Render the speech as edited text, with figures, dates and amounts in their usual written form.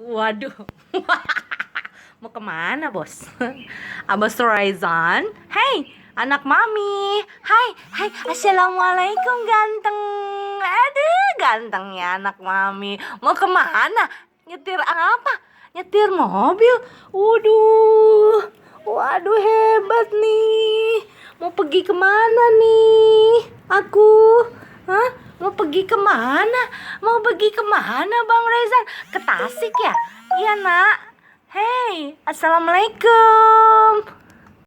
Waduh. Mau kemana, Bos? Abos Raizan? Hey, anak mami. Hai, assalamualaikum ganteng. Aduh, gantengnya anak mami. Mau kemana? Nyetir apa? Nyetir mobil. Waduh, hebat nih. Mau pergi kemana nih? Aku, hah? Mau pergi kemana? Mau pergi kemana, Bang Rezan? Ke Tasik ya? Iya, nak. Hey, assalamualaikum.